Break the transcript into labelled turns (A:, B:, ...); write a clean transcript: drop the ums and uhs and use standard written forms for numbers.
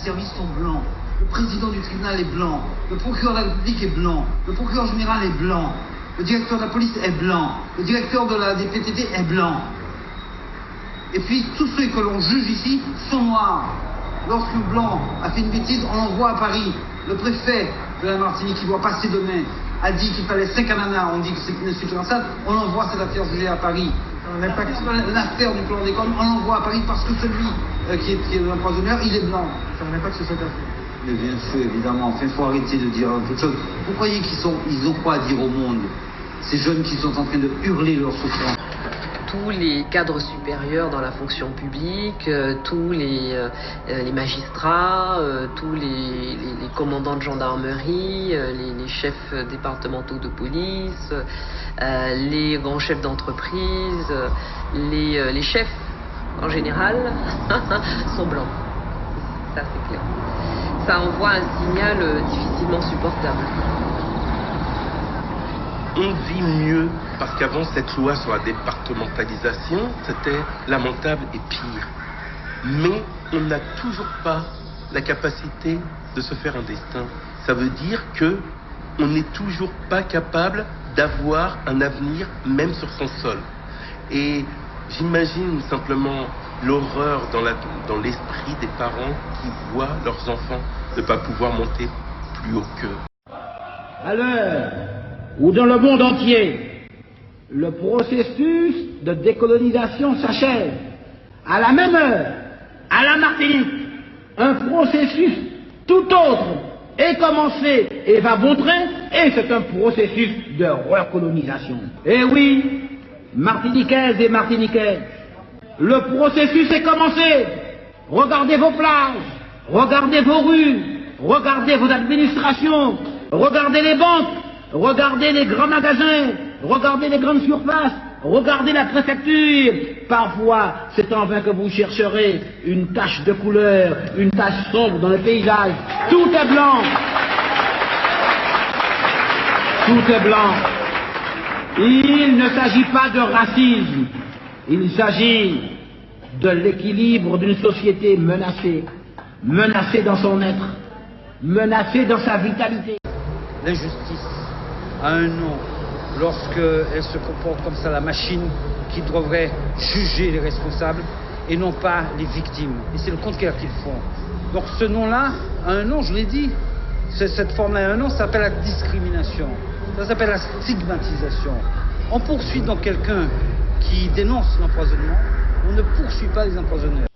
A: service sont blancs. Le président du tribunal est blanc. Le procureur de la République est blanc. Le procureur général est blanc. Le directeur de la police est blanc. Le directeur des PTT est blanc. Et puis, tous ceux que l'on juge ici sont noirs. Lorsqu'un blanc a fait une bêtise, on l'envoie à Paris. Le préfet de la Martinique, qui doit passer demain, a dit qu'il fallait 5 ananas. On dit que c'est une insulte raciale. On envoie cette affaire jugée à Paris. L'affaire du plan d'école, on l'envoie à Paris parce que celui qui est l'empoisonneur, il est blanc.
B: Ça n'a pas que ce soit affaire.
A: Mais bien sûr, évidemment. Enfin, il faut arrêter de dire quelque chose. Vous croyez ils ont quoi à dire au monde? Ces jeunes qui sont en train de hurler leur souffrance.
C: Tous les cadres supérieurs dans la fonction publique, tous les magistrats, tous les commandants de gendarmerie, les chefs départementaux de police, les grands chefs d'entreprise, les chefs en général sont blancs. Ça, c'est clair. Ça envoie un signal difficilement supportable.
D: On vit mieux parce qu'avant cette loi sur la départementalisation, c'était lamentable et pire. Mais on n'a toujours pas la capacité de se faire un destin. Ça veut dire que on n'est toujours pas capable d'avoir un avenir même sur son sol. Et j'imagine simplement l'horreur dans l'esprit des parents qui voient leurs enfants ne pas pouvoir monter plus haut qu'eux.
E: À l'heure où dans le monde entier, le processus de décolonisation s'achève, à la même heure, à la Martinique, un processus tout autre est commencé et va bon train, et c'est un processus de recolonisation. Et oui, Martiniquaises et Martiniquais, le processus est commencé. Regardez vos plages, regardez vos rues, regardez vos administrations, regardez les banques, regardez les grands magasins, regardez les grandes surfaces, regardez la préfecture. Parfois, c'est en vain que vous chercherez une tache de couleur, une tache sombre dans le paysage. Tout est blanc. Tout est blanc. Il ne s'agit pas de racisme. Il s'agit de l'équilibre d'une société menacée. Menacée dans son être. Menacée dans sa vitalité.
B: L'injustice a un nom lorsqu'elle se comporte comme ça, la machine qui devrait juger les responsables et non pas les victimes. Et c'est le contraire qu'ils font. Donc ce nom-là a un nom, je l'ai dit. Cette forme-là a un nom, ça s'appelle la discrimination. Ça s'appelle la stigmatisation. On poursuit donc quelqu'un qui dénonce l'empoisonnement, on ne poursuit pas les empoisonneurs.